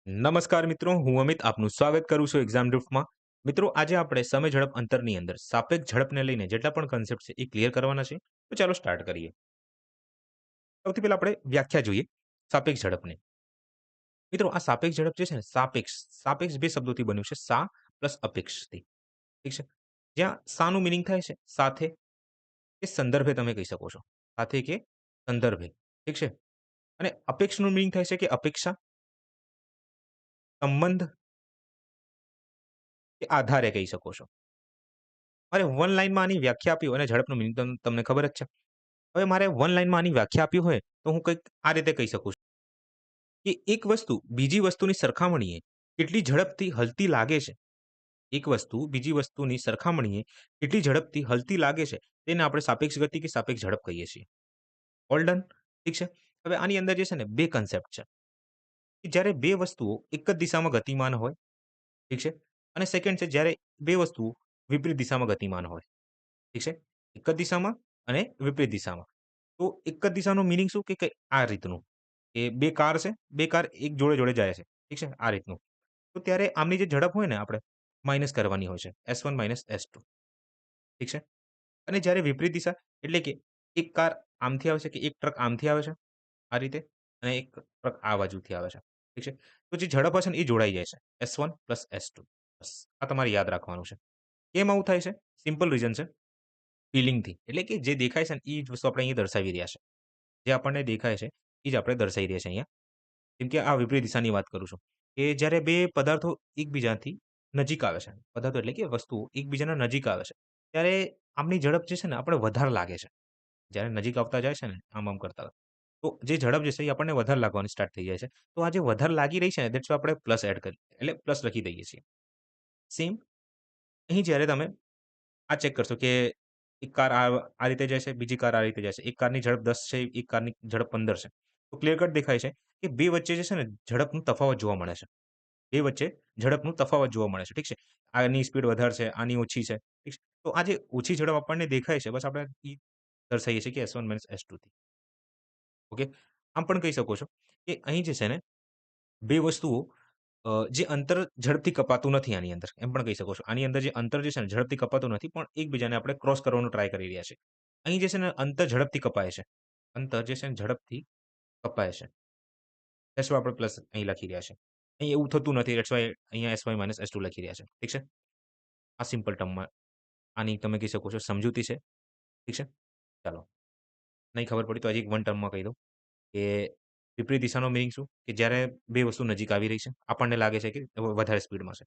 નમસ્કાર મિત્રો, હું અમિત આપનું સ્વાગત કરું છું એક્ઝામ ડ્રિફ્ટમાં. મિત્રો, આજે આપણે સમય ઝડપ અંતરની અંદર સાપેક્ષ ઝડપને લઈને જેટલા પણ કન્સેપ્ટ છે એ ક્લિયર કરવાના છે. તો ચાલો સ્ટાર્ટ કરીએ. સૌથી પહેલા આપણે વ્યાખ્યા જોઈએ સાપેક્ષ ઝડપની. મિત્રો, આ સાપેક્ષ ઝડપ જે છે ને સાપેક્ષ સાપેક્ષ બે શબ્દોથી બન્યું છે સા પ્લસ અપેક્ષથી. ઠીક છે. જ્યાં સાનું મિનિંગ થાય છે સાથે કે સંદર્ભે તમે કહી શકો છો. સાથે કે સંદર્ભે. ઠીક છે. અને અપેક્ષનું મિનિંગ થાય છે કે અપેક્ષા, સંબંધ કે આધારે કહી શકો છો. મારે વન લાઈનમાં આની વ્યાખ્યા આપી હોય અને ઝડપનું મિનિંગ તમને ખબર જ છે. હવે મારે વન લાઈનમાં આની વ્યાખ્યા આપી હોય તો હું કંઈક આ રીતે કહી શકું છું કે એક વસ્તુ બીજી વસ્તુની સરખામણીએ કેટલી ઝડપથી હલતી લાગે છે. એક વસ્તુ બીજી વસ્તુની સરખામણીએ કેટલી ઝડપથી હલતી લાગે છે તેને આપણે સાપેક્ષ ગતિ કે સાપેક્ષ ઝડપ કહીએ છીએ. All done. ઠીક છે. હવે આની અંદર જે છે ને બે કન્સેપ્ટ છે કે જ્યારે બે વસ્તુઓ એક જ દિશામાં ગતિમાન હોય. ઠીક છે. અને સેકન્ડ છે જ્યારે બે વસ્તુઓ વિપરીત દિશામાં ગતિમાન હોય. ઠીક છે. એક જ દિશામાં અને વિપરીત દિશામાં. તો એક જ દિશાનું મીનિંગ શું કે આ રીતનું કે બે કાર છે, બે કાર એક જોડે જાય છે. ઠીક છે, આ રીતનું. તો ત્યારે આમની જે ઝડપ હોય ને આપણે માઇનસ કરવાની હોય છે. S1 minus S2. ઠીક છે. અને જ્યારે વિપરીત દિશા એટલે કે એક કાર આમથી આવે છે કે એક ટ્રક આમથી આવે છે આ રીતે અને એક ટ્રક આ બાજુથી આવે છે. ઠીક છે. તો જે ઝડપ હશે ને એ જોડાઈ જાય છે. S1 plus S2. બસ આ તમારે યાદ રાખવાનું છે. કેમ આવું થાય છે? સિમ્પલ રીઝન છે. ફીલિંગથી. એટલે કે જે દેખાય છે ને એ જ વસ્તુ આપણે અહીંયા દર્શાવી રહ્યા છે. જે આપણને દેખાય છે એ જ આપણે દર્શાવી રહ્યા છે અહીંયા. જેમ કે આ વિપરીત દિશાની વાત કરું છું. કે જ્યારે બે પદાર્થો એકબીજાથી નજીક આવે છે. પદાર્થો એટલે કે વસ્તુઓ એકબીજાના નજીક આવે છે. ત્યારે આમની ઝડપ જે છે ને આપણે વધારે લાગે છે. જ્યારે નજીક આવતા જાય છે ને આમ કરતા. તો જે ઝડપ જે છે એ આપણને વધારે લાગવાની સ્ટાર્ટ થઈ જાય છે. તો આ જે વધારે લાગી રહી છે ને દેટ્સ આપણે પ્લસ એડ કરી એટલે પ્લસ લખી દઈએ છીએ. સેમ અહીં જ્યારે તમે આ ચેક કરશો કે એક કાર આ રીતે જાય છે, બીજી કાર આ રીતે જાય છે. એક કારની ઝડપ 10 છે, એક કારની ઝડપ 15 છે. તો ક્લિયર કટ દેખાય છે કે બે વચ્ચે જે છે ને ઝડપનું તફાવત જોવા મળે છે. બે વચ્ચે ઝડપનું તફાવત જોવા મળે છે. ઠીક છે. આની સ્પીડ વધારે છે, આની ઓછી છે. ઠીક છે. તો આ જે ઓછી ઝડપ આપણને દેખાય છે બસ આપણે ઈ દર્શાવીએ છીએ કે S1 માઇનસ S2 થી. ઓકે. આમ પણ કહી શકો છો કે અહીં જે છે ને બે વસ્તુઓ જે અંતર ઝડપથી કપાતું નથી આની અંદર. એમ પણ કહી શકો છો. આની અંદર જે અંતર જે છે ને ઝડપથી કપાતું નથી પણ એકબીજાને આપણે ક્રોસ કરવાનો ટ્રાય કરી રહ્યા છીએ. અહીં જે છે ને અંતર ઝડપથી કપાય છે. અંતર જે છે ને ઝડપથી કપાય છે. ધેટ્સ વાય આપણે પ્લસ અહીં લખી રહ્યા છે. અહીં એવું થતું નથી. ધેટ્સ વાય અહીંયા S1 માઇનસ S2 લખી રહ્યા છે. ઠીક છે. આ સિમ્પલ ટર્મમાં આની તમે કહી શકો છો સમજૂતી છે. ઠીક છે. ચાલો. નહીં ખબર પડી તો હજી એક વન ટર્મમાં કહી દઉં કે વિપરીત દિશાનો મીનિંગ શું? કે જ્યારે બે વસ્તુ નજીક આવી રહી છે. આપણને લાગે છે કે વધારે સ્પીડમાં છે.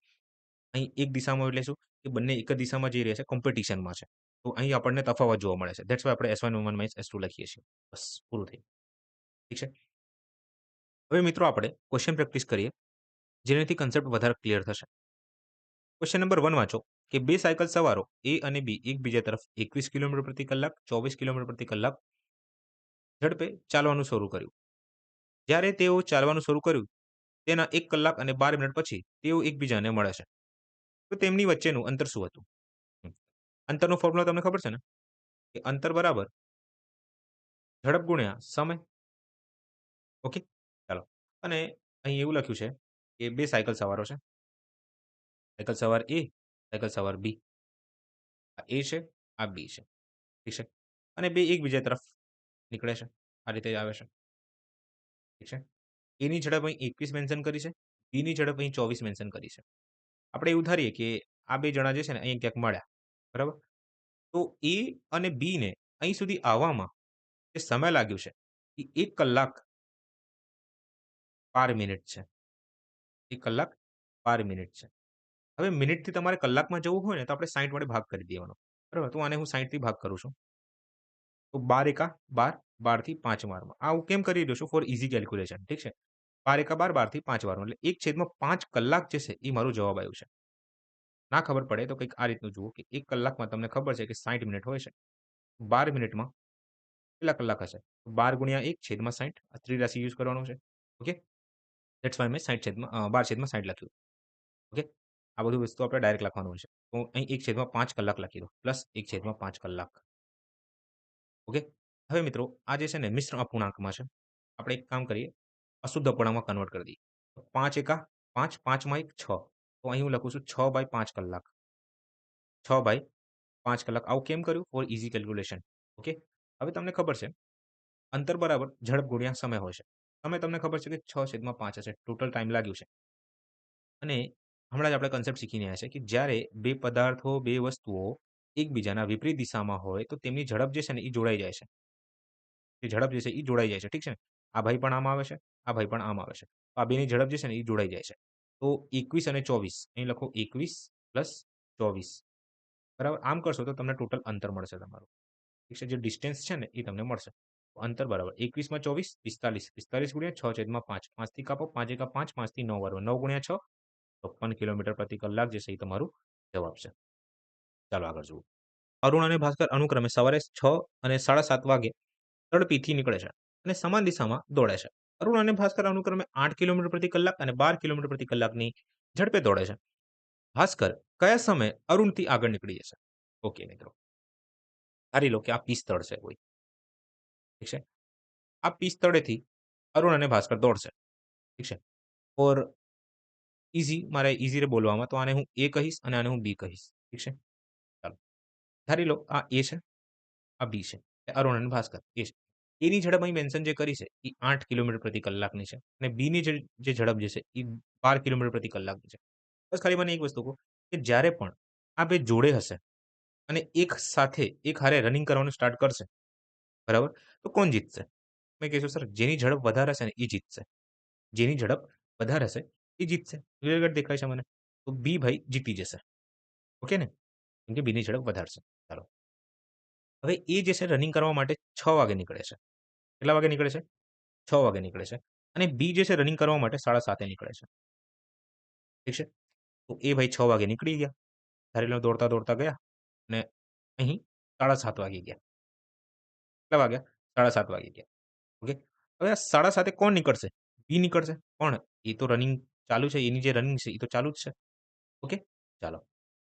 અહીં એક દિશામાં એટલે શું? કે બંને એક જ દિશામાં જઈ રહ્યા છે, કોમ્પિટિશનમાં છે. તો અહીં આપણને તફાવત જોવા મળે છે. ધેટ્સ વાય આપણે S1 માઇનસ S2 લખીએ છીએ. બસ પૂરું થયું. ઠીક છે. હવે મિત્રો આપણે ક્વેશ્ચન પ્રેક્ટિસ કરીએ. જેનાથી કન્સેપ્ટ વધારે ક્લિયર થશે. ક્વેશ્ચન નંબર 1 વાંચો કે બે સાયકલ સવારો A અને B એકબીજા તરફ 21 કિલોમીટર પ્રતિ કલાક, 24 કિલોમીટર પ્રતિ કલાક ઝડપે ચાલવાનું શરૂ કર્યું. જ્યારે તેઓ ચાલવાનું શરૂ કર્યું, તેના 1 કલાક અને 12 મિનિટ પછી તેઓ એકબીજાને મળે છે. તો તેમની વચ્ચેનું અંતર શું હતું? હમ. અંતરનો ફોર્મ્યુલા તમને ખબર છે ને? કે અંતર બરાબર ઝડપ ગુણ્યા સમય. ઓકે? ચાલો. અને અહીં એવું લખ્યું છે કે બે સાયકલ સવારો છે. સાયકલ સવાર A, સાયકલ સવાર B. આ A છે, આ B છે. ઠીક છે? અને બે એકબીજા તરફ નીકળે છે. આ રીતે આવે છે. ઠીક છે? Aની ઝડપ અહીં 21 મેન્શન કરી છે. Bની ઝડપ અહીં 24 મેન્શન કરી છે. આપણે એવું ધારીએ કે આ બે જણા જે છે ને અહીં ક્યાંક મળ્યા. બરાબર? તો A અને B ને અહીં સુધી આવવામાં જે સમય લાગ્યો છે, એ 1 કલાક 12 મિનિટ છે. 1 કલાક 12 મિનિટ છે. હવે મિનિટથી તમારે કલાકમાં જવું હોય ને તો આપણે 60 વડે ભાગ કરી દેવાનો. બરાબર? તો આને હું 60 થી ભાગ કરું છું. તો 12 એકા 12, 12 થી 5 વારમાં. આ હું કેમ કરી રહ્યો છું? For easy calculation. ઠીક છે? 12 એકા 12, 12 થી 5 વારમાં. એટલે 1/5 કલાક જે છે એ મારો જવાબ આવ્યું છે. ના ખબર પડે તો કંઈક આ રીતનું જુઓ કે 1 કલાકમાં તમને ખબર છે કે 60 મિનિટ હોય છે. 12 મિનિટમાં કેટલા કલાક હશે? 12 ગુણ્યા 1 છેદમાં 60 આ ત્રિરાશિ યુઝ કરવાનું છે. ઓકે? ધેટ્સ વાય મેં 60 છેદમાં 12/60 લખ્યું. ઓકે? આ બધું વસ્તુ આપણે ડાયરેક્ટ લખવાનું છે. તો અહીં 1/5 કલાક લખી દો. પ્લસ 1/5 કલાક. ઓકે? હવે મિત્રો આ જે છે ને મિશ્ર અપૂર્ણાંકમાં છે. આપણે એક કામ કરીએ, અશુદ્ધ અપૂર્ણાંકમાં કન્વર્ટ કરી દઈએ. 5 એકા 5, 5 માં 1 6. તો અહીં હું લખું છું 6/5 કલાક. 6/5 કલાક. આવું કેમ કર્યું? For easy calculation. ઓકે. હવે તમને ખબર છે, અંતર બરાબર ઝડપ ગુણ્યા સમય હોય છે. તમને ખબર છે કે 6/5 હશે. ટોટલ ટાઈમ લાગ્યું છે. અને હમણાં જ આપણે કન્સેપ્ટ શીખીને આવ્યા છે કે જ્યારે 2 પદાર્થો, 2 વસ્તુઓ એકબીજાના વિપરીત દિશામાં હોય, તો તેમની ઝડપ જે છે ને, એ જોડાઈ જાય છે. જે ઝડપ જે છે, એ જોડાઈ જાય છે. ઠીક છે ને? આ ભાઈ પણ આમ આવે છે, આ ભાઈ પણ આમ આવે છે. તો આ બેની ઝડપ જે છે ને, એ જોડાઈ જાય છે. તો 21 અને 24 અહીં લખો 21 પ્લસ 24 બરાબર? આમ કરશો તો તમને ટોટલ અંતર મળશે તમારું. ઠીક છે? જે ડિસ્ટન્સ છે ને, એ તમને મળશે. અંતર બરાબર 21 માં 24 45 45 ગુણ્યા 6/5 5 થી કાપો 5 એકા 5 5 થી 9 બરાબર 9 ગુણ્યા 6 56 કિલોમીટર પ્રતિ કલાક જે છે એ તમારું જવાબ છે. ચાલો આગળ જુઓ. અરુણ અને ભાસ્કર અનુક્રમે સવારે 6 અને 7:30 વાગે તડપીથી નીકળે છે અને સમાન દિશામાં દોડે છે. અરુણ અને ભાસ્કર અનુક્રમે 8 કિલોમીટર પ્રતિ કલાક અને 12 કિલોમીટર પ્રતિ કલાકની ઝડપે દોડે છે. ભાસ્કર કયા સમયે અરુણથી આગળ નીકળી જશે? ઓકે મિત્રો. ધારી લો કે આ પી સ્થળ છે કોઈ. ઠીક છે? આ પી સ્થળેથી અરુણ અને ભાસ્કર દોડશે. ઠીક છે? ફોર મારે ઈઝી બોલવામાં તો આને હું એ કહીશ અને આને હું બી કહીશ. ઠીક છે? ચાલો. ધારી લો આ એ છે, આ બી છે. અરુણ અને ભાસ્કર એ છે. એની ઝડપ અહીં મેન્શન જે કરી છે એ 8 કિલોમીટર પ્રતિ કલાકની છે અને બીની જે ઝડપ જે છે એ 12 કિલોમીટર પ્રતિ કલાકની છે. બસ ખાલી મને એક વસ્તુ કહો કે જ્યારે પણ આ બે જોડે હશે અને એક સાથે એક હારે રનિંગ કરવાનું સ્ટાર્ટ કરશે, બરાબર? તો કોણ જીતશે? મેં કહીશું સર જેની ઝડપ વધારે હશે ને એ જીતશે. જેની ઝડપ વધારે હશે એ જીતશે. ક્લિયર કટ દેખાય છે મને? તો બી ભાઈ જીતી જશે. ઓકે ને? કેમ કે બીની ઝડપ વધારશે. ચાલો. હવે એ જે છે રનિંગ કરવા માટે 6 વાગે નીકળે છે. કેટલા વાગે નીકળે છે? 6 વાગે નીકળે છે. અને બી જે છે રનિંગ કરવા માટે 7:30 નીકળે છે. ઠીક છે? તો એ ભાઈ 6 વાગે નીકળી ગયા. ધારી લો દોડતા, દોડતા ગયા અને અહીં 7:30 વાગી ગયા. કેટલા વાગ્યા? 7:30 વાગી ગયા. ઓકે. હવે આ 7:30 કોણ નીકળશે? બી નીકળશે. પણ એ તો રનિંગ ચાલુ છે. એની જે રનિંગ છે એ તો ચાલુ જ છે. ઓકે. ચાલો.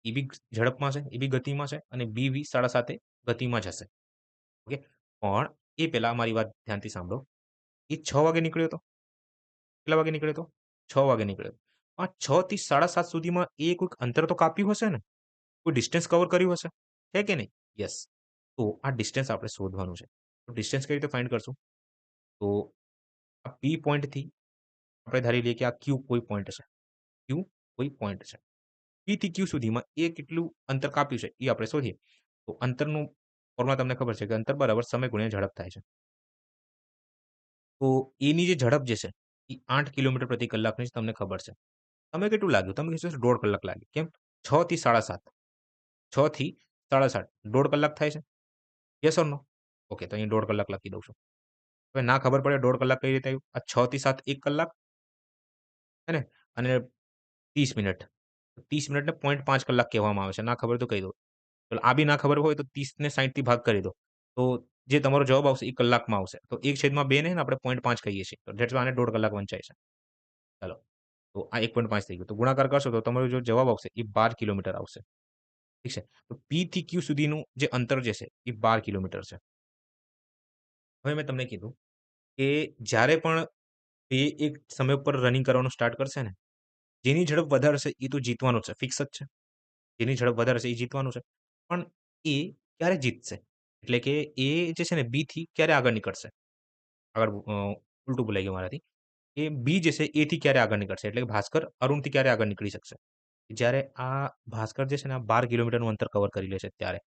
એ બી ઝડપમાં છે, એ બી ગતિમાં છે અને બી બી 7:30 ગતિમાં જ હશે. ઓકે. પણ એ પહેલા મારી વાત ધ્યાનથી સાંભળો. એ 6 વાગે નીકળ્યો હતો. કેટલા વાગે નીકળ્યો હતો? 6 વાગે નીકળ્યો. આ 6 થી 7:30 સુધીમાં એ કોઈક અંતર તો કાપ્યું હશે ને? કોઈ ડિસ્ટન્સ કવર કર્યું હશે? છે કે નહીં? યસ. તો આ ડિસ્ટન્સ આપણે શોધવાનું છે. તો ડિસ્ટન્સ કઈ રીતે ફાઇન્ડ કરશું? તો આ પી પોઈન્ટથી આપણે ધારી લઈએ કે આ ક્યુ કોઈ પોઈન્ટ છે. ક્યુ કોઈ પોઈન્ટ છે. પી થી ક્યુ સુધીમાં એ કેટલું અંતર કાપ્યું છે એ આપણે શોધીએ. તો અંતરનું ફોર્મ્યુલા તમને ખબર છે કે અંતર બરાબર સમય ગુણ્યા ઝડપ થાય છે. તો એની જે ઝડપ જે છે એ 8 કિલોમીટર પ્રતિ કલાકની તમને ખબર છે. તમે કેટલું લાગ્યું? તમે કહેશો 1.5 કલાક લાગ્યું. કેમ? 6 થી 7:30. 6 થી 7:30 1.5 કલાક થાય છે? Yes or no? ઓકે તો અહીં 1.5 કલાક લખી દઉં છું. હવે ના ખબર પડે 1.5 કલાક કઈ રીતે આવ્યું? આ 6 થી 7 1 કલાક હે ને? અને 30 મિનિટ. 30 મિનિટને 0.5 કલાક કહેવામાં આવે છે. ના ખબર તો કહી દો. ચલો આ બી ના ખબર હોય તો 30 ને 60 થી ભાગ કરી દો. તો જે તમારો જવાબ આવશે એ કલાકમાં આવશે. તો 1/2 ને આપણે 0.5 કહીએ છીએ. તો ધેટ્સ આને 1.5 કલાક વંચાય છે. ચાલો. તો આ 1.5 થઈ ગયું. તો ગુણાકાર કરશો તો તમારો જો જવાબ આવશે એ 12 કિલોમીટર આવશે. ઠીક છે? તો પી થી ક્યુ સુધીનું જે અંતર જે છે એ 12 કિલોમીટર છે. હવે મેં તમને કીધું કે જ્યારે પણ તે એક સમય ઉપર રનિંગ કરવાનું સ્ટાર્ટ કરશે ને, જેની ઝડપ વધારે હશે એ તો જીતવાનો છે. ફિક્સ જ છે. જેની ઝડપ વધારે હશે એ જીતવાનું છે. પણ એ ક્યારે જીતશે? એટલે કે એ જે છે ને બી થી ક્યારે આગળ નીકળશે? આગળ ઉલટું બોલાઈ ગયું મારાથી. એ બી જે છે એ થી ક્યારે આગળ નીકળશે? એટલે કે ભાસ્કર અરુણથી ક્યારે આગળ નીકળી શકશે? જ્યારે આ ભાસ્કર જે છે ને આ 12 કિલોમીટરનું અંતર કવર કરી લેશે ત્યારે.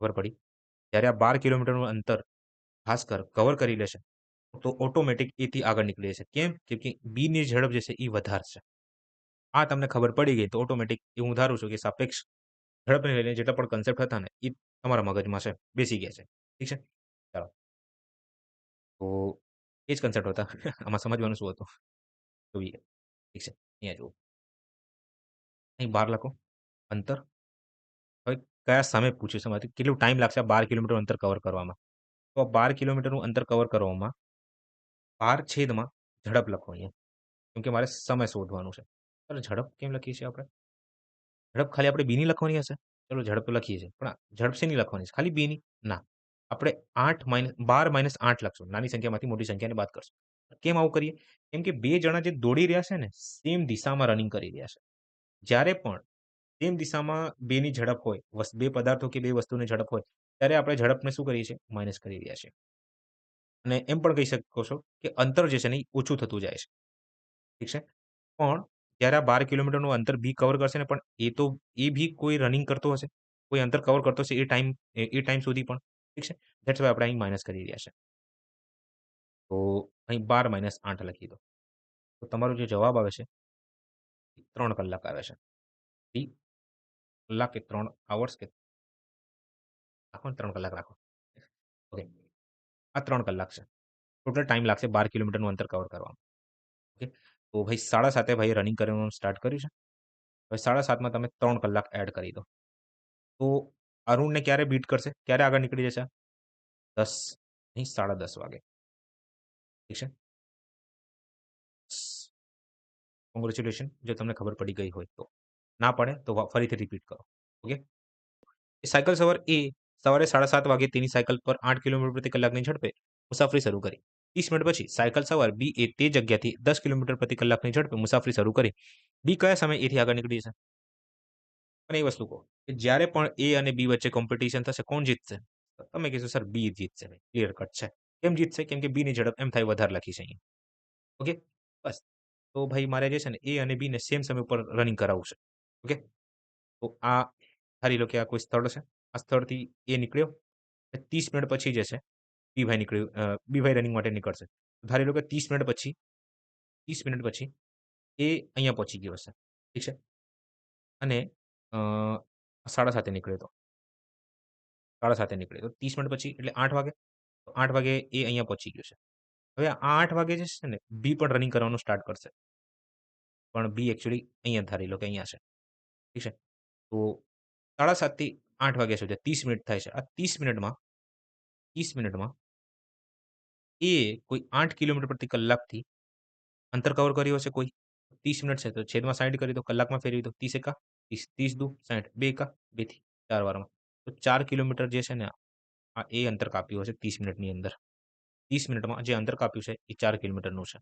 ખબર પડી? જ્યારે આ 12 કિલોમીટરનું અંતર ભાસ્કર કવર કરી લેશે, તો ઓટોમેટિક એથી આગળ નીકળી જશે. કેમ? કેમ કે બીની ઝડપ જે છે એ વધારે છે. આ તમને ખબર પડી ગઈ તો ઓટોમેટિક એ હું ધારું છું કે સાપેક્ષ ઝડપને લઈને જેટલા પણ કન્સેપ્ટ હતા ને એ તમારા મગજમાં છે, બેસી ગયા છે. ઠીક છે? ચાલો. તો એ જ કન્સેપ્ટ હતા. આમાં સમજવાનું શું હતું? જોઈએ. ઠીક છે. અહીંયા જુઓ. અહીં 12 લખો અંતર. હવે કયા સમય પૂછ્યું છે એમાંથી કેટલું ટાઈમ લાગશે આ 12 કિલોમીટર અંતર કવર કરવામાં? તો આ 12 કિલોમીટરનું અંતર કવર કરવામાં 12 છેદમાં ઝડપ લખો અહીંયા. કેમ કે મારે સમય શોધવાનું છે. ચાલો ઝડપ કેમ લખીએ છીએ આપણે? ઝડપ ખાલી આપણે બીની લખવાની હશે? ચલો ઝડપ તો લખીએ છીએ. પણ ઝડપ શેની લખવાની છે? ખાલી બીની? ના. આપણે 12 - 8 લખશું. નાની સંખ્યામાંથી મોટી સંખ્યાને બાદ કરશું. કેમ આવું કરીએ? કેમ કે 2 જણા જે દોડી રહ્યા છે ને, સેમ દિશામાં રનિંગ કરી રહ્યા છે. જ્યારે પણ સેમ દિશામાં 2 ની ઝડપ હોય, 2 પદાર્થો કે 2 વસ્તુની ઝડપ હોય, ત્યારે આપણે ઝડપને શું કરીએ છીએ? માઇનસ કરી રહ્યા છીએ. અને એમ પણ કહી શકો છો કે અંતર જે છે ને, એ ઓછું થતું જાય છે. ઠીક છે? પણ જ્યારે આ 12 કિલોમીટરનું અંતર બી કવર કરશે ને, પણ એ બી કોઈ રનિંગ કરતો હશે, કોઈ અંતર કવર કરતો હશે એ ટાઈમ સુધી પણ. ઠીક છે? ધેટ્સ વાય આપણે અહીં માઇનસ કરી રહ્યા છે. તો અહીં 12 માઇનસ 8 લખી દો. તો તમારો જે જવાબ આવે છે, એ 3 કલાક આવે છે. બી કલાક કે 3 અવર્સ કે રાખો ને 3 કલાક રાખો. ઓકે. આ 3 કલાક છે. ટોટલ ટાઈમ લાગશે 12 કિલોમીટરનું અંતર કવર કરવામાં. ઓકે. તો ભાઈ 7:30 ભાઈએ રનિંગ કરવાનું સ્ટાર્ટ કર્યું છે. હવે 7:30 માં તમે 3 કલાક એડ કરી દો. તો અરુણને ક્યારે બીટ કરશે? ક્યારે આગળ નીકળી જશે? 10 નહીં 10:30 વાગે. ઠીક છે? કોંગ્રેચ્યુલેશન જો તમને ખબર પડી ગઈ હોય તો. ના પડે તો ફરીથી રિપીટ કરો. ઓકે? સાયકલ સવાર એ સવારે 7:30 વાગે તેની સાયકલ પર 8 કિલોમીટર પ્રતિ કલાકની ઝડપે મુસાફરી શરૂ કરી. 30 મિનિટ પછી સાયકલ સવાર બી એ તે જગ્યાથી 10 કિલોમીટર પ્રતિ કલાકની ઝડપે મુસાફરી શરૂ કરી. બી કયા સમયે એથી આગળ નીકળી જશે? મને એ વસ્તુ કહો કે જ્યારે પણ એ અને બી વચ્ચે કોમ્પિટિશન થશે કોણ જીતશે? તો તમે કહેશો સર બી જીતશે ભાઈ ક્લિયર કટ છે. કેમ જીતશે? કેમ કે બી ની ઝડપ એમ થાય વધારે લખી છે અહીંયા. ઓકે? બસ. તો ભાઈ મારે જે છે ને એ અને બી ને સેમ સમય ઉપર રનિંગ કરાવવું છે. ઓકે? તો આ ધારી લો કે આ કોઈ સ્થળ છે. આ સ્થળથી એ નીકળ્યો. 30 મિનિટ પછી જે છે બી ભાઈ નીકળ્યું બી ભાઈ રનિંગ માટે નીકળશે. ધારી લો કે 30 મિનિટ પછી એ અહીંયા પહોંચી ગયો હશે. ઠીક છે? અને અ 7:30 નીકળ્યો તો. 7:30 નીકળ્યો તો 30 મિનિટ પછી એટલે 8 વાગે. તો 8 વાગે એ અહીંયા પહોંચી ગયો છે. હવે આ 8 વાગે જે છે ને બી પણ રનિંગ કરવાનું સ્ટાર્ટ કરશે. પણ બી એકચ્યુઅલી અહીંયા ધારી લો કે અહીંયા છે. ઠીક છે? તો 7:30 થી 8 વાગ્યા સુધી 30 મિનિટ થાય છે. આ 30 મિનિટમાં એ કોઈ 8 કિલોમીટર પ્રતિ કલાકથી અંતર કવર કર્યું હશે કોઈ. 30 મિનિટ છે તો છેદમાં 60 કરી દો, કલાકમાં ફેરવી દો. 30 એકા 30, 30 દુ 60, 2 એકા 2 થી 4 વારમાં. તો 4 કિલોમીટર જે છે ને આ એ અંતર કાપ્યું હશે 30 મિનિટની અંદર. 30 મિનિટમાં જે અંતર કાપ્યું છે એ 4 કિલોમીટરનું છે.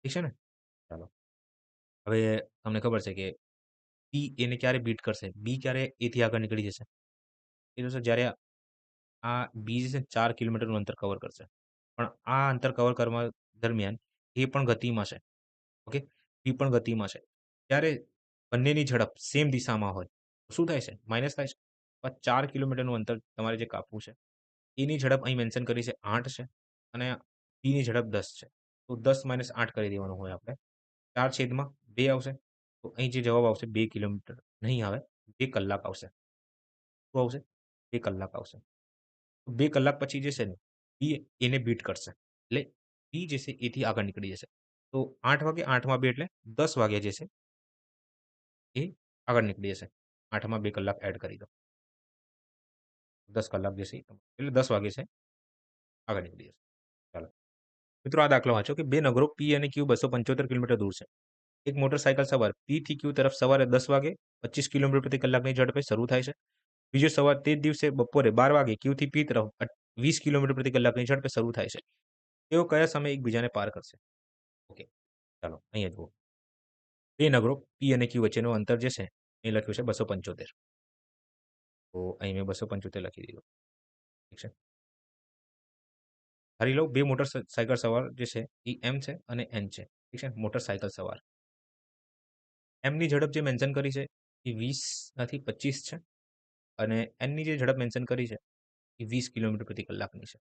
ઠીક છે ને? ચાલો. હવે તમને ખબર છે કે બી એને ક્યારે બીટ કરશે? બી ક્યારે એથી આગળ નીકળી જશે? એ તો જ્યારે આ બી જે છે 4 કિલોમીટરનું અંતર કવર કરશે. પણ આ અંતર કવર કરવા દરમિયાન એ પણ ગતિમાં છે. ઓકે? બી પણ ગતિમાં છે. ત્યારે બંનેની ઝડપ સેમ દિશામાં હોય. તો શું થાય છે? માઇનસ થાય છે. 4 કિલોમીટરનું અંતર તમારે જે કાપવું છે, એની ઝડપ અહીં મેન્શન કરી છે 8 છે અને બીની ઝડપ 10 છે. તો 10 માઇનસ 8 કરી દેવાનું હોય આપણે. 4/2 આવશે. તો અહીં જે જવાબ આવશે 2 કિલોમીટર નહીં આવે, 2 કલાક આવશે. શું આવશે? 2 કલાક આવશે. 2 કલાક પછી જે છે ને, બી એને બીટ કરશે. એટલે બી જે છે એથી આગળ નીકળી જશે. તો 8 વાગે 8 માં 2 એટલે 10 વાગે જે છે એ આગળ નીકળી જશે. 8 માં 2 કલાક એડ કરી દો. 10 કલાક જે છે એટલે 10 વાગે છે આગળ નીકળી જશે. ચાલો. મિત્રો આ દાખલો વાંચો કે 2 નગરો પી અને ક્યુ 275 કિલોમીટર દૂર છે. એક મોટરસાયકલ સવાર પી થી ક્યુ તરફ સવારે 10 વાગે 25 કિલોમીટર પ્રતિ કલાકની ઝડપે શરૂ થાય છે. બીજો સવાર તે જ દિવસે બપોરે 12 વાગે ક્યુ થી પી તરફ 20 કિલોમીટર પ્રતિ કલાકની ઝડપે શરૂ થાય છે. તેઓ કયા સમયે એકબીજાને પાર કરશે? ઓકે. ચાલો અહીંયા જુઓ. 2 નગરો પી અને ક્યુ વચ્ચેનું અંતર જે છે એ લખ્યું છે 275. તો અહીં મેં 275 લખી દીધું. ઠીક છે. ધારી લો 2 મોટરસાયકલ સવાર જે છે એ એમ છે અને એન છે. ઠીક છે. મોટરસાયકલ સવાર. એમની ઝડપ જે મેન્શન કરી છે એ 20 થી 25 છે અને એનની જે ઝડપ મેન્શન કરી છે એ 20 કિલોમીટર પ્રતિ કલાકની છે.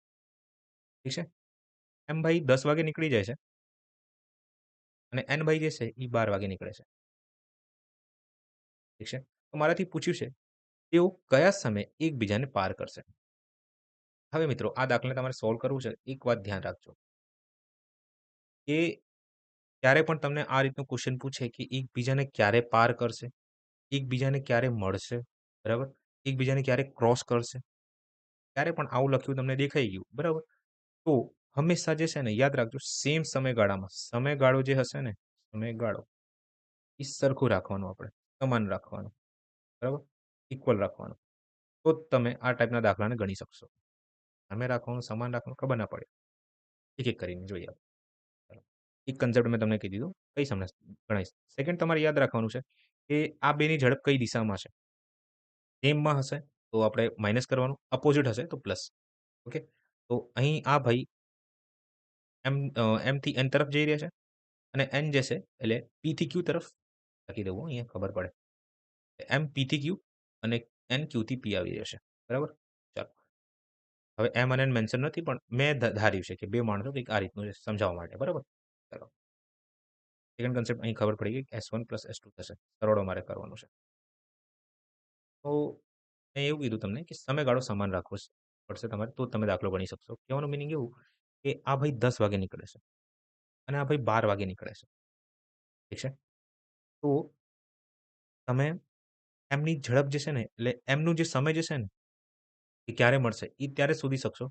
ઠીક છે. એમ ભાઈ 10 વાગે નીકળી જાય છે અને એન ભાઈ જે છે એ 12 વાગે નીકળે છે. ઠીક છે. તો મારાથી પૂછ્યું છે તેઓ કયા સમયે એકબીજાને પાર કરશે? હવે મિત્રો આ દાખલાને તમારે સોલ્વ કરવું છે. એક વાત ધ્યાન રાખજો કે જ્યારે પણ તમને આ રીતનું ક્વેશ્ચન પૂછે કે એકબીજાને ક્યારે પાર કરશે, એકબીજાને ક્યારે મળશે, બરાબર? એકબીજાને ક્યારે ક્રોસ કરશે, ત્યારે પણ આવું લખ્યું તમને દેખાઈ ગયું, બરાબર? તો હંમેશા જે છે ને યાદ રાખજો સેમ સમયગાળામાં સમયગાળો જે હશે ને સમયગાળો એ સરખું રાખવાનું આપણે, સમાન રાખવાનું, બરાબર? ઇક્વલ રાખવાનું. તો જ તમે આ ટાઈપના દાખલાને ગણી શકશો. સામે રાખવાનું, સમાન રાખવાનું ખબર ના પડે. એક-એક કરીને જોઈએ આપણે. એક કન્સેપ્ટ મેં તમને કહી દીધું. કહીશ હમણાં ગણાઈશ. સેકન્ડ તમારે યાદ રાખવાનું છે કે આ બેની ઝડપ કઈ દિશામાં છે. સેમમાં હશે તો આપણે માઇનસ કરવાનું, અપોઝિટ હશે તો પ્લસ. ઓકે. તો અહીં આ ભાઈ એમ થી એન તરફ જઈ રહ્યા છે અને એન જે છે એટલે પી થી ક્યુ તરફ લખી દઉં અહીંયા ખબર પડે. એમ પી થી ક્યુ અને એન ક્યુ થી પી આવી રહ્યો છે. બરાબર? ચાલો. હવે એમ અને એન મેન્શન નથી પણ મેં ધાર્યું છે કે બે માણસો કંઈક આ રીતનું છે સમજાવવા માટે. બરાબર? ચાલો. સેકન્ડ કન્સેપ્ટ અહીં ખબર પડી ગઈ કે S1 પ્લસ S2 થશે. સરવાળો મારે કરવાનો છે. તો મેં એવું કીધું તમને કે સમયગાળો સમાન રાખવો પડશે તમારે તો તમે દાખલો ગણી શકશો. કહેવાનું મિનિંગ એવું કે આ ભાઈ 10 વાગે નીકળે છે અને આ ભાઈ 12 વાગે નીકળે છે. ઠીક છે? તો તમે એમની ઝડપ જે છે ને એટલે એમનું જે સમય જે છે ને એ ક્યારે મળશે એ ત્યારે શોધી શકશો.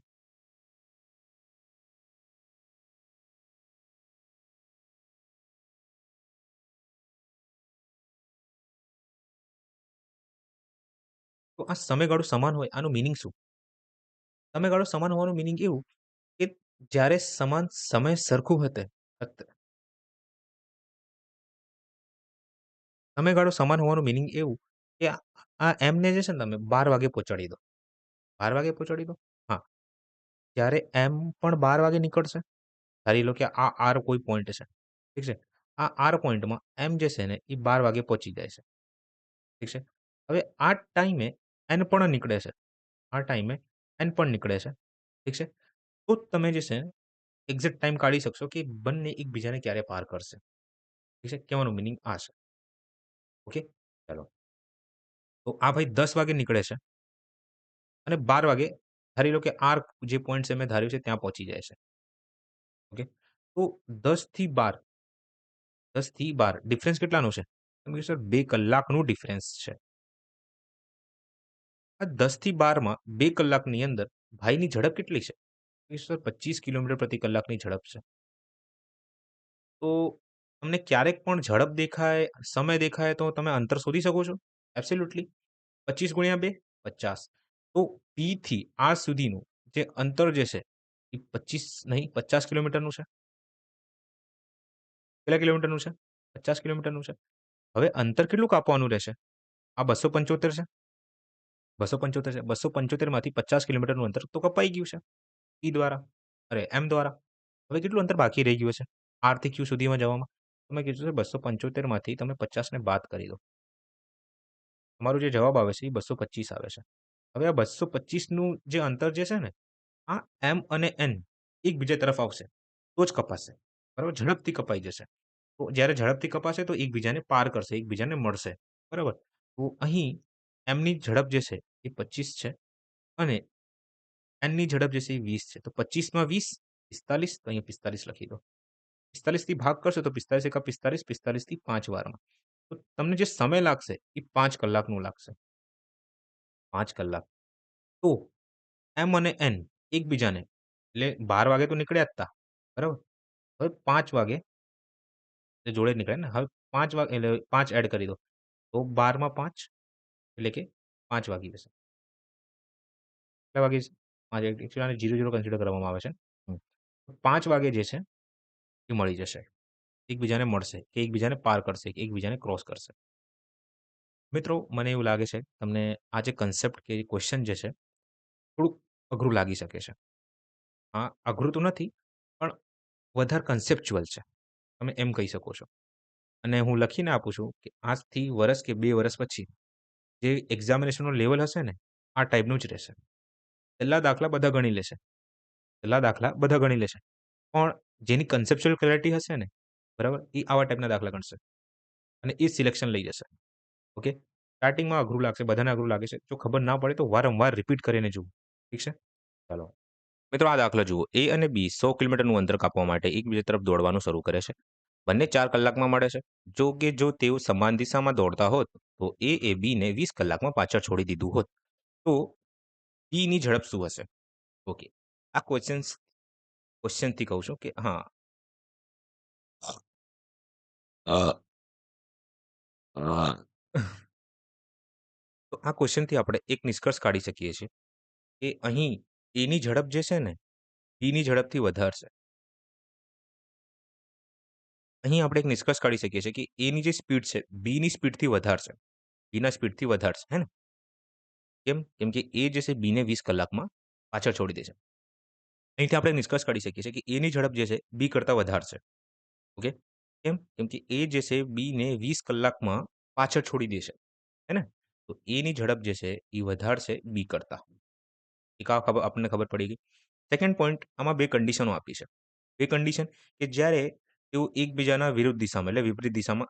તો આ સમયગાળો સમાન હોય આનું મિનિંગ શું? સમયગાળો સમાન હોવાનું મિનિંગ એવું કે જ્યારે સમાન સમય સરખું સમયગાળો સમાન હોવાનું મિનિંગ એવું કે આ એમને જે છે ને તમે 12 વાગે પહોંચાડી દો. 12 વાગે પહોંચાડી દો? હા. જ્યારે એમ પણ 12 વાગે નીકળશે. ધારી લો કે આ આર કોઈ પોઈન્ટ છે. ઠીક છે? આ આર પોઈન્ટમાં એમ જે છે ને એ 12 વાગે પહોંચી જાય છે. ઠીક છે? હવે આ ટાઈમે એન પણ નીકળે છે. આ ટાઈમે એન પણ નીકળે છે. ઠીક છે? તો જ તમે જે છે એક્ઝેક્ટ ટાઈમ કાઢી શકશો કે બંને એકબીજાને ક્યારે પાર કરશે. ઠીક છે? કહેવાનો મીનિંગ આ છે. ઓકે? ચાલો. તો આ ભાઈ 10 વાગે નીકળે છે અને 12 વાગે ધારી લો કે આર જે પોઈન્ટ છે મેં ધાર્યું છે ત્યાં પહોંચી જાય છે. ઓકે? તો 10 થી 12 10 થી 12 ડિફરન્સ કેટલાનો છે? તમે કહેશો સર 2 કલાકનું ડિફરન્સ છે. આ 10 થી 12 માં 2 કલાકની અંદર ભાઈની ઝડપ કેટલી છે? સર 25 કિલોમીટર પ્રતિ કલાકની ઝડપ છે. તો તમને ક્યારેક પણ ઝડપ દેખાય, સમય દેખાય તો તમે અંતર શોધી શકો છો? એબ્સોલ્યુટલી. 25 ગુણ્યા 2 50. તો P થી R સુધીનું જે અંતર જે છે એ 25 નહીં 50 કિલોમીટરનું છે. કેટલા કિલોમીટરનું છે? 50 કિલોમીટરનું છે. હવે અંતર કેટલું કાપવાનું રહેશે? આ 275 છે. 275 છે. 275 માંથી 50 કિલોમીટરનું અંતર તો કપાઈ ગયું છે. P દ્વારા અરે એમ દ્વારા. હવે કેટલું અંતર બાકી રહી ગયું છે? R થી Q સુધીમાં જવામાં? તમે કીધું છે 275 માંથી તમે 50 ને બાદ કરી દો. તમારો જે જવાબ આવે છે એ 225 આવે છે. હવે આ 225 નું જે અંતર જે છે ને, આ M અને N એકબીજા તરફ આવશે, તો જ કપાશે. બરાબર? ઝડપથી કપાઈ જશે. તો જ્યારે ઝડપથી કપાશે તો એકબીજાને પાર કરશે, એકબીજાને મળશે. બરાબર? તો અહીં M ની ઝડપ જે છે એ 25 છે અને N ની ઝડપ જે છે એ 20 છે. તો 25 માં 20 45 તો અહીંયા 45 લખી દો. 45 થી ભાગ કરશો તો 45 એકા 45, 45 થી 5 વારમાં. તો તમને જે સમય લાગશે એ 5 કલાકનું લાગશે. 5 કલાક. તો એમ અને એન એકબીજાને એટલે 12 વાગે તો નીકળ્યા જ તા. બરાબર? હવે 5 વાગે એ જોડે જ નીકળ્યા ને. હવે 5 વાગે એટલે 5 એડ કરી દો. તો 12 માં 5 એટલે કે 5 વાગી જશે. કેટલા વાગે છે? 5 એકચ્યુઅલી આને 0-0 કન્સિડર કરવામાં આવે છે. 5 વાગે જે છે એ મળી જશે. એકબીજાને મળશે કે એકબીજાને પાર કરશે કે એકબીજાને ક્રોસ કરશે. મિત્રો મને એવું લાગે છે તમને આ જે કન્સેપ્ટ કે ક્વેશ્ચન જે છે થોડુંક અઘરું લાગી શકે છે. હા, અઘરું તો નથી પણ વધારે કન્સેપ્ચ્યુઅલ છે. તમે એમ કહી શકો છો. અને હું લખીને આપું છું કે આજથી વર્ષ કે 2 વર્ષ પછી જે એક્ઝામિનેશનનો લેવલ હશે ને, આ ટાઈપનું જ રહેશે. છેલ્લા દાખલા બધા ગણી લેશે. છેલ્લા દાખલા બધા ગણી લેશે. પણ જેની કન્સેપ્ચ્યુઅલ ક્લેરિટી હશે ને, બરાબર? એ આવા ટાઈપના દાખલા ગણશે અને એ સિલેક્શન લઈ જશે. ઓકે? સ્ટાર્ટિંગમાં અઘરું લાગશે, બધાને અઘરું લાગે છે. જો ખબર ના પડે તો વારંવાર રિપીટ કરીને જુઓ. ઠીક છે? ચાલો. મિત્રો આ દાખલો જુઓ. A અને B 100 કિલોમીટરનું અંતર કાપવા માટે એકબીજા તરફ દોડવાનું શરૂ કરે છે. બંને 4 કલાકમાં મળે છે. જો તેઓ સમાન દિશામાં દોડતા હોત, તો A એ Bને 20 કલાકમાં પાછળ છોડી દીધું હોત. તો Bની ઝડપ શું હશે? ઓકે. આ ક્વેશ્ચનથી કહું છું કે હા. અ, અ. તો આ ક્વેશ્ચનથી આપણે એક નિષ્કર્ષ કાઢી શકીએ છીએ કે અહીં Aની ઝડપ જે છે ને, Bની ઝડપથી વધારે છે. અહીં આપણે એક નિષ્કર્ષ કાઢી શકીએ છીએ કે એની જે સ્પીડ છે, બીની સ્પીડથી વધારે છે. બીના સ્પીડથી વધારે છે, હે ને? કેમ? કેમ કે એ જે છે બીને 20 કલાકમાં પાછળ છોડી દે છે. અહીંથી આપણે નિષ્કર્ષ કાઢી શકીએ છીએ કે એની ઝડપ જે છે બી કરતાં વધારે છે. ઓકે? કેમ? કેમ કે એ જે છે બીને 20 કલાકમાં પાછળ છોડી દેશે. હે ને? તો એની ઝડપ જે છે એ વધારે છે બી કરતાં. એક આ ખબર આપણને ખબર પડી ગઈ. સેકન્ડ પોઈન્ટ આમાં 2 કન્ડિશનો આપી છે. 2 કન્ડિશન કે જ્યારે તેઓ એકબીજાના વિરુદ્ધ દિશામાં એટલે વિપરીત દિશામાં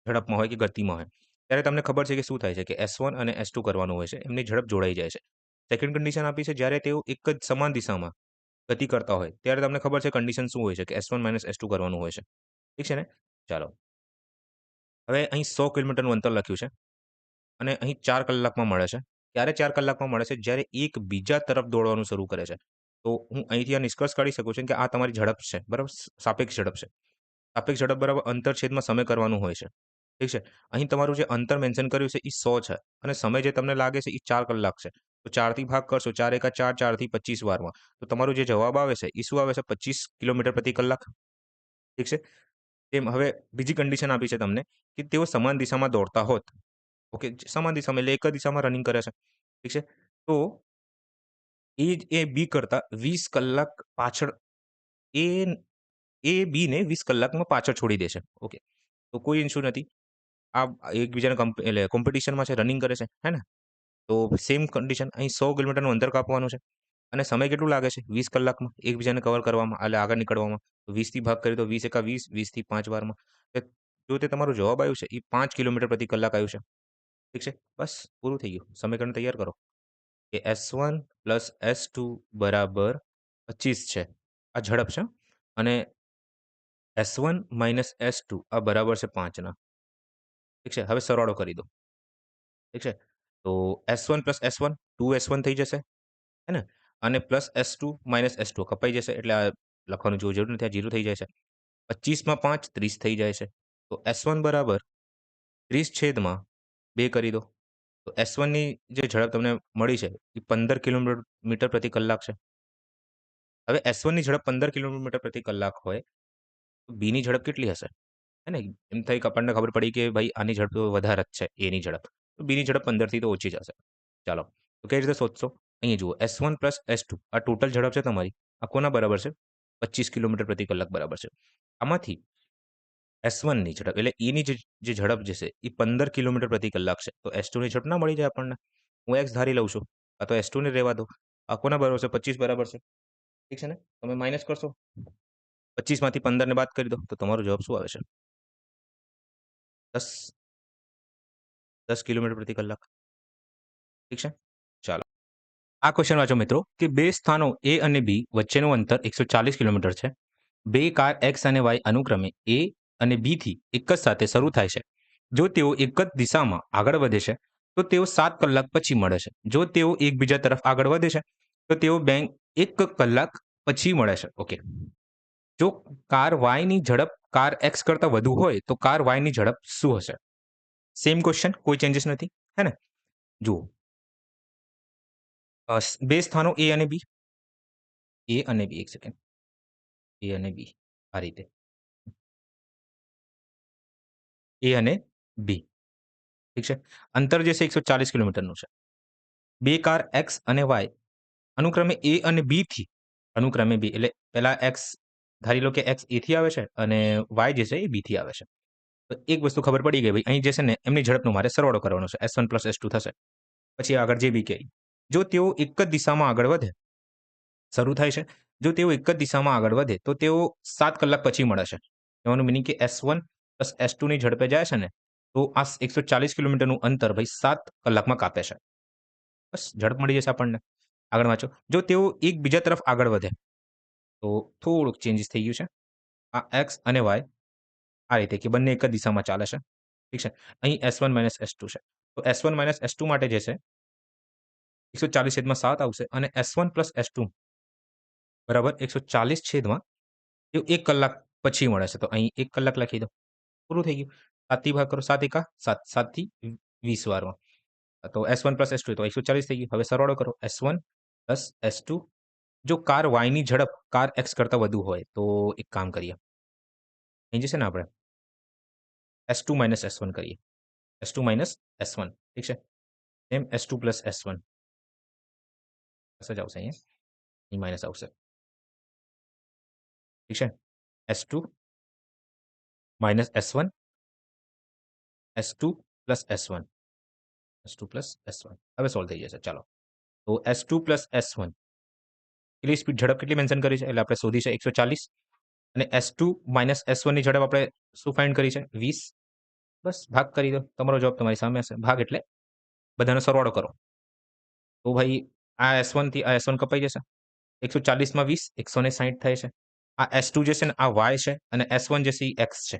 ઝડપમાં હોય કે ગતિમાં હોય. ત્યારે તમને ખબર છે કે શું થાય છે કે S1 અને S2 કરવાનું હોય છે. એમની ઝડપ જોડાઈ જાય છે. સેકન્ડ કન્ડિશન આપી છે જ્યારે તેઓ એક જ સમાન દિશામાં ગતિ કરતા હોય, ત્યારે તમને ખબર છે કન્ડિશન શું હોય છે કે S1 - S2 કરવાનું હોય છે. ઠીક છે ને? ચાલો. હવે અહીં 100 કિલોમીટરનું અંતર લખ્યું છે અને અહીં 4 કલાકમાં મળે છે. ક્યારે 4 કલાકમાં મળે છે? જ્યારે એક બીજા તરફ દોડવાનું શરૂ કરે છે. તો હું અહીંથી આ નિષ્કર્ષ કાઢી શકું છું કે આ તમારી ઝડપ છે. બરાબર? સાપેક્ષ ઝડપ છે. સાપેક્ષ ઝડપ બરાબર અંતર છેદમાં સમય કરવાનું હોય છે. ઠીક છે? અહીં તમારું જે અંતર મેન્શન કર્યું છે એ 100 છે અને સમય જે તમને લાગે છે એ 4 કલાક છે. તો 4 થી ભાગ કરશો 4 એકા 4, 4 થી 25 વારમાં. તો તમારો જે જવાબ આવે છે એ શું આવે છે? 25 કિલોમીટર પ્રતિ કલાક. ઠીક છે? તેમ હવે બીજી કન્ડિશન આપી છે તમને કે તેઓ સમાન દિશામાં દોડતા હોત. ઓકે, સમાન દિશામાં એટલે એક જ દિશામાં રનિંગ કરે છે. ઠીક છે? તો એ બી કરતાં 20 કલાક પાછળ એ એ બીને 20 કલાકમાં પાછળ છોડી દેશે. ઓકે. તો કોઈ ઇશ્યુ નથી. આ એકબીજાને એટલે કોમ્પિટિશનમાં છે, રનિંગ કરે છે. હે ને? તો સેમ કન્ડિશન અહીં 100 કિલોમીટરનું અંતર કાપવાનું છે અને સમય કેટલું લાગે છે? 20 કલાકમાં એકબીજાને કવર કરવામાં એટલે આગળ નીકળવામાં. તો 20 થી ભાગ કરીએ તો 20 એકા 20, 20 થી 5 વારમાં. તે જો તે તમારો જવાબ આવ્યું છે એ 5 કિલોમીટર પ્રતિ કલાક આવ્યું છે. ઠીક છે? બસ પૂરું થઈ ગયું. સમીકરણ તૈયાર કરો કે S1 + S2 બરાબર 25 છે. આ ઝડપ છે અને S1 - S2 આ બરાબર છે 5 ના. ઠીક છે? હવે સરવાળો કરી દો. ઠીક છે? તો S1 + S1 2S1 થઈ જશે. હે ને? અને પ્લસ S2 - S2 કપાઈ જશે એટલે આ લખવાનું જરૂર નથી, આ 0 થઈ જાય છે. 25 માં 5 30 થઈ જાય છે. તો S1 બરાબર 30/2 કરી દો. તો S1 ની જે ઝડપ તમને મળી છે એ 15 કિલોમીટર પ્રતિ કલાક છે. હવે S1 ની ઝડપ 15 કિલોમીટર પ્રતિ કલાક હોય, તો B ની ઝડપ કેટલી હશે? હે ને? એમ થઈ કે આપણને ખબર પડી કે ભાઈ આની ઝડપ તો વધારે જ છે A ની ઝડપ. તો B ની ઝડપ 15 થી તો ઓછી જ હશે. ચાલો. તો કઈ રીતે શોધશો? અહીંયા જુઓ S1 + S2 આ ટોટલ ઝડપ છે તમારી. આ કોના બરાબર છે? 25 કિલોમીટર પ્રતિ કલાક બરાબર છે. આમાંથી S1 ની ઝડપ એટલે E ની જે ઝડપ જે છે એ 15 કિલોમીટર પ્રતિ કલાક છે. તો S2 ની ઝડપ ના મળી જાય આપણને. હું X ધારી લઉં છું. આ તો S2 ને રહેવા દો. આ કોના બરાબર છે? 25 બરાબર છે. ઠીક છે ને? તમે માઇનસ કરશો. 25 માંથી 15 ને બાદ કરી દો. તો તમારો જવાબ શું આવે છે? 10 10 કિલોમીટર પ્રતિ કલાક. ઠીક છે? ચાલો. આ ક્વેશ્ચન વાંચો મિત્રો કે બે સ્થાનો A અને B વચ્ચેનું અંતર 140 કિલોમીટર છે. બે કાર X અને Y અનુક્રમે A અને B થી એક જ સાથે શરૂ થાય છે. જો તેઓ એક જ દિશામાં આગળ વધે છે, તો તેઓ 7 કલાક પછી મળે છે. જો તેઓ એકબીજા તરફ આગળ વધે છે, તો તેઓ બેંક 1 કલાક પછી મળે છે. ઓકે. જો કાર Y ની ઝડપ કાર X કરતાં વધુ હોય, તો કાર Y ની ઝડપ શું હશે? સેમ ક્વેશ્ચન, કોઈ ચેન્જીસ નથી. હે ને? જુઓ. બે સ્થાનો A અને B. A અને B એક સેકન્ડ. A અને B આ રીતે. A અને B. ઠીક છે? અંતર જે છે 140 કિલોમીટરનું છે. બે કાર X અને Y અનુક્રમે A અને B થી અનુક્રમે B એટલે પહેલા X ધારી લો કે X A થી આવે છે અને Y જે છે એ B થી આવે છે. તો એક વસ્તુ ખબર પડી ગઈ ભાઈ અહીં જે છે ને એમની ઝડપનો મારે સરવાળો કરવાનો છે. S1 + S2 થશે. પછી આગળ જે બી કહે. જો તેઓ એક જ દિશામાં આગળ વધે શરૂ થાય છે. જો તેઓ એક જ દિશામાં આગળ વધે, તો તેઓ 7 કલાક પછી મળે છે. કહેવાનું મીનિંગ કે S1 + S2 ની ઝડપે જાય છે ને, તો આ 140 કિલોમીટરનું અંતર ભાઈ 7 કલાકમાં કાપે છે. બસ ઝડપ મળી જશે આપણને. આગળ વાંચો. જો તેઓ એકબીજા તરફ આગળ વધે, તો થોડુંક ચેન્જીસ થઈ ગયું છે. આ X અને Y આ રીતે કે બંને એક જ દિશામાં ચાલે છે. ઠીક છે? અહીં S1 - S2 છે. તો S1 - S2 માટે જે છે 140/7 આવશે અને S1 + S2 બરાબર 140/, તેઓ 1 કલાક પછી મળે છે. તો અહીં 1 કલાક લખી દો. પૂરું થઈ ગયું. 7 થી ભાગ કરો. 7 એકા 7, 7 થી 20 વારમાં. તો S1 + S2 તો 140 થઈ ગયું. હવે સરવાળો કરો. S1 + S2 જો કાર Y ની ઝડપ કાર X કરતાં વધુ હોય, તો એક કામ કરીએ. અહીં જે છે ને આપણે S2 માઇનસ S1 કરીએ. S2 માઇનસ S1 ઠીક છે. એમ S2 પ્લસ S1 જ આવશે અહીંયા. અહીં માઇનસ આવશે. ઠીક છે. S2 minus S1 S2 plus S1 S2 plus S1 હવે સોલ્વ થઈ જશે. ચાલો તો S2 પ્લસ S1 એટલી સ્પીડ ઝડપ કેટલી મેન્શન કરી છે એટલે આપણે શોધી છે 140 અને S2 માઇનસ S1 ની ઝડપ આપણે શું ફાઇન્ડ કરી છે 20. બસ ભાગ કરી દો, તમારો જવાબ તમારી સામે હશે. ભાગ એટલે બધાનો સરવાળો કરો. તો ભાઈ આ S1 થી આ S1 કપાઈ જશે. 140 માં 20 160 થાય છે. આ S2 જે છે ને આ Y છે અને S1 જે છે એ X છે.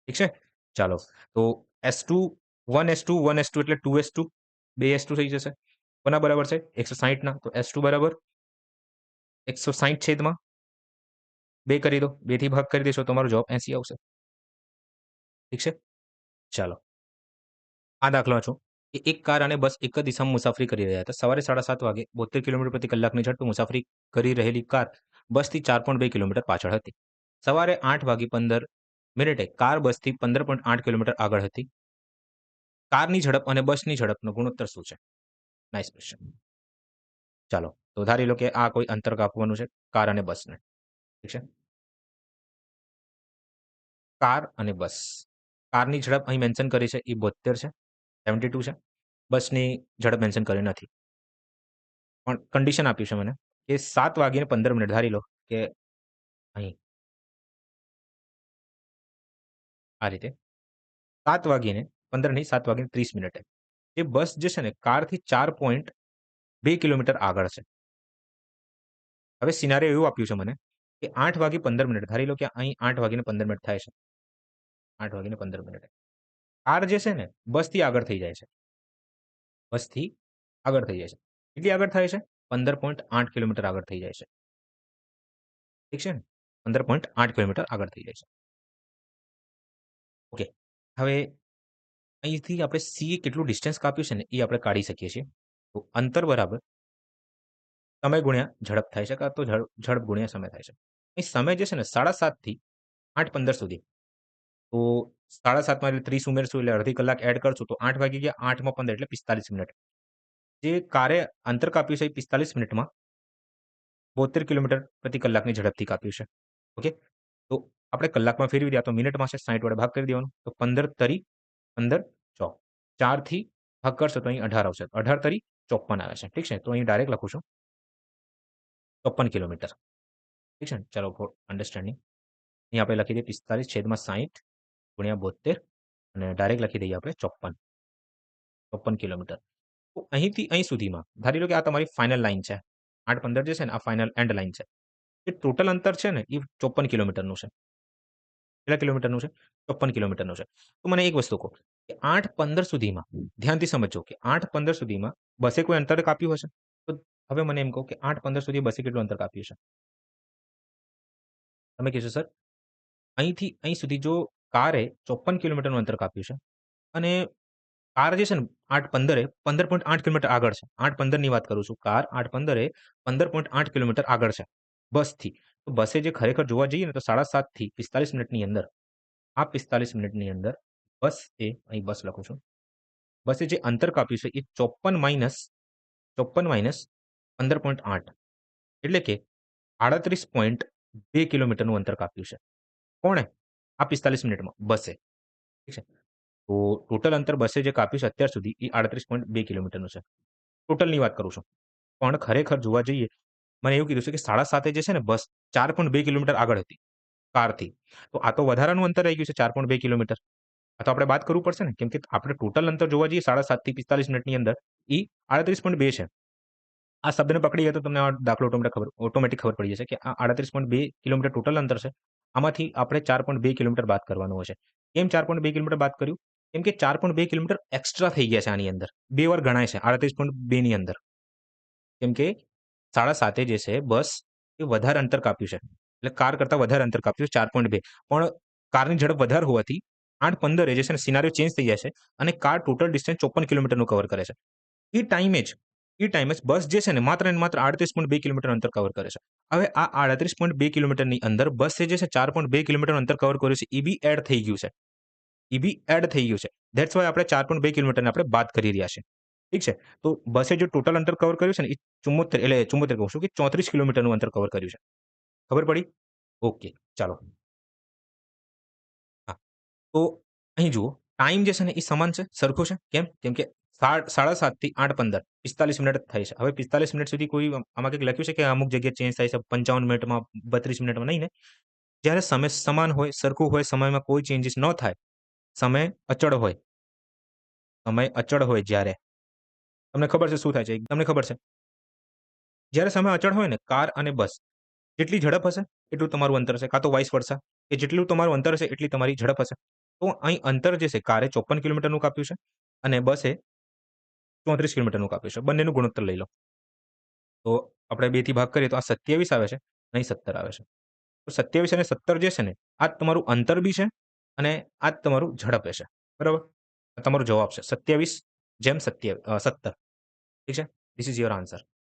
ઠીક છે. ચાલો તો S2 1S2 1S2 એટલે 2S2 2S2 થઈ જશે. કોના બરાબર છે 160 ના, તો S2 બરાબર 160 છેદમાં 2 કરી દો. 2 થી ભાગ કરી દેશો તમારો જવાબ 80 આવશે. ઠીક છે. ચાલો આ દાખલો વાંચો કે એક કાર અને બસ એક જ દિશામાં મુસાફરી કરી રહ્યા હતા. સવારે 7:30 વાગે 72 કિલોમીટર પ્રતિ કલાકની ઝડપે મુસાફરી કરી રહેલી કાર બસથી 4.2 કિલોમીટર પાછળ હતી. સવારે 8:15 કાર બસથી 15.8 કિલોમીટર આગળ હતી. કારની ઝડપ અને બસની ઝડપનો ગુણોત્તર શું છે? Nice question. ચાલો તો ધારી લો કે આ કોઈ અંતર કાપવાનું છે કાર અને બસને. ઠીક છે. કાર અને બસ. કારની ઝડપ અહીં મેન્શન કરી છે એ 72 છે, 72 છે. બસની ઝડપ મેન્શન કરી નથી. પણ કન્ડિશન આપ્યું છે મને કે 7:15 ધારી લો કે અહીં આ રીતે 7:15 નહીં 7:30 એ બસ જે છે ને કારથી 4.2 કિલોમીટર આગળ છે. હવે સિનારીઓ એવું આપ્યું છે મને કે 8:15 ધારી લો કે અહીં 8:15 થાય છે. 8:15 કાર જે છે ને બસથી આગળ થઈ જાય છે. બસથી આગળ થઈ જાય છે. કેટલી આગળ થાય છે? 15.8 કિલોમીટર આગળ થઈ જાય છે. ઠીક છે ને 15.8 કિલોમીટર આગળ થઈ જાય છે. ઓકે. હવે અહીંથી આપણે સી કેટલું ડિસ્ટન્સ કાપ્યું છે ને એ આપણે કાઢી શકીએ છીએ. તો અંતર બરાબર સમય ગુણ્યા ઝડપ થાય છે, કાં તો ઝડપ ગુણ્યા સમય થાય છે. અહીં સમય જે છે ને 7:30 થી 8:15 સુધી. તો 7:30 માં એટલે 30 ઉમેરશું એટલે અડધી કલાક એડ કરશું તો 8 વાગી ગયા. 8 માં 15 એટલે 45 મિનિટ. જે કારે અંતર કાપ્યું છે એ 45 મિનિટમાં 72 કિલોમીટર પ્રતિ કલાકની ઝડપથી કાપ્યું છે. ઓકે. તો આપણે કલાકમાં ફેરવી દઈએ તો મિનિટમાં છે 60 વડે ભાગ કરી દેવાનું. તો 15 તરી 15 100 4 થી ભાગ કરશો તો અહીં 18 આવશે. 18 તરી 54 આવે છે. ઠીક છે. તો અહીં ડાયરેક્ટ લખું છું 54 કિલોમીટર. ઠીક છે. ચાલો ફોર અન્ડરસ્ટેન્ડિંગ અહીં આપણે લખી દઈએ 45 છેદમાં 60 ગુણ્યા 72 અને ડાયરેક્ટ લખી દઈએ આપણે 54 કિલોમીટર. તો અહીંથી અહીં સુધીમાં ધારી લો કે આ તમારી ફાઇનલ લાઈન છે. 8:15 જે છે ને આ ફાઇનલ એન્ડ લાઈન છે. જે ટોટલ અંતર છે ને એ 54 કિલોમીટરનું છે. કેટલા કિલોમીટરનું છે? 54 કિલોમીટરનું છે. તો મને એક વસ્તુ કહો કે 8:15 સુધીમાં ધ્યાનથી સમજજો કે 8:15 સુધીમાં બસે કોઈ અંતર કાપ્યું હશે? તો હવે મને એમ કહો કે 8:15 સુધી બસે કેટલું અંતર કાપ્યું છે? તમે કહેશો સર અહીંથી અહીં સુધી જો કારે 54 કિલોમીટરનું અંતર કાપ્યું છે અને કાર જે છે ને 8:15 15.8 કિલોમીટર આગળ છે. 8:15 ની વાત કરું છું. કાર 8:15 15.8 કિલોમીટર આગળ છે બસથી. તો બસે જે ખરેખર જોવા જઈએ ને તો 7:30 થી 45 મિનિટની અંદર આ 45 મિનિટની અંદર બસ એ અહીં બસ લખું છું. બસે જે અંતર કાપ્યું છે એ 54 માઇનસ 15.8 એટલે કે 38.2 કિલોમીટરનું અંતર કાપ્યું છે. કોણે? આ 45 મિનિટમાં બસે. ઠીક છે. તો ટોટલ અંતર બસે જે કાપ્યું છે અત્યાર સુધી એ 38.2 કિલોમીટરનું છે. ટોટલની વાત કરું છું. પણ ખરેખર જોવા જઈએ મને એવું કીધું છે કે 7:30 જે છે ને બસ 4.2 કિલોમીટર આગળ હતી કારથી. તો આ તો વધારાનું અંતર રહી ગયું છે 4.2 કિલોમીટર. આ તો આપણે વાત કરવું પડશે ને કેમ કે આપણે ટોટલ અંતર જોવા જઈએ 7:30 થી 45 મિનિટની અંદર એ 38.2 છે. આ શબ્દને પકડી ગયા તો તમને આ દાખલો ઓટોમેટિક ખબર પડી જશે કે આ 38.2 કિલોમીટર ટોટલ અંતર છે. આમાંથી આપણે 4.2 કિલોમીટર બાદ કરવાનું હશે. કેમ 4.2 કિલોમીટર બાદ કર્યું? કેમ કે 4.2 કિલોમીટર એક્સ્ટ્રા થઈ ગયા છે આની અંદર. 2 વાર ગણાય છે 38.2 ની અંદર. કેમ કે 7:30 જે છે બસ એ વધારે અંતર કાપ્યું છે. એટલે કાર કરતાં વધારે અંતર કાપ્યું 4.2 પણ કારની ઝડપ વધારે હોવાથી 8:15 જે છે ને સિનારીઓ ચેન્જ થઈ જાય છે અને કાર ટોટલ ડિસ્ટન્સ 54 કિલોમીટરનું કવર કરે છે. એ ટાઈમે જ એ ટાઈમે બસ જે છે ને માત્ર ને માત્ર 38.2 કિલોમીટર અંતર કવર કરે છે. હવે આ 38.2 કિલોમીટરની અંદર બસે જે છે 4.2 કિલોમીટર અંતર કવર કર્યું છે, એ બી એડ થઈ ગયું છે. એ બી એડ થઈ ગયું છે. ધેટ્સ વાય આપણે 4.2 કિલોમીટરને આપણે બાદ કરી રહ્યા છીએ. ઠીક છે? તો બસે જે ટોટલ અંતર કવર કર્યું છે ને, એ 74 કહું છું કે 34 કિલોમીટરનું અંતર કવર કર્યું છે. ખબર પડી? ઓકે, ચાલો. હા. તો અહીં જુઓ, ટાઈમ જે છે ને એ સમાન છે, સરખો છે. કેમ? કેમ કે 7:30 થી 8:15 45 મિનિટ જ થાય છે. હવે 45 મિનિટ સુધી કોઈ આમાં કંઈક લખ્યું છે કે અમુક જગ્યાએ ચેન્જ થાય છે 55 મિનિટમાં, 32 મિનિટમાં, નહીં ને. જ્યારે સમય સમાન હોય, સરખું હોય, સમયમાં કોઈ ચેન્જીસ ન થાય, સમય અચળ હોય, સમય અચળ હોય જ્યારે, તમને ખબર છે શું થાય છે? તમને ખબર છે? જ્યારે સમય અચળ હોય ને, કાર અને બસ જેટલી ઝડપ હશે, એટલું તમારું અંતર હશે. કાં તો વાઇસ વર્સા, કે જેટલું તમારું અંતર હશે, એટલી તમારી ઝડપ હશે. તો અહીં અંતર જે છે, કારે 54 કિલોમીટરનું કાપ્યું છે અને બસે 34 કિલોમીટરનું કાપ્યું છે. બંનેનું ગુણોત્તર લઈ લો. તો આપણે 2 થી ભાગ કરીએ તો આ 27 આવે છે, અહીં 17 આવે છે. તો 27 અને 17 જે છે ને, આ જ તમારું અંતર બી છે અને આ જ તમારું ઝડપ હશે. બરાબર? આ તમારો જવાબ છે. 27 જેમ 17. ઠીક છે? This is your answer.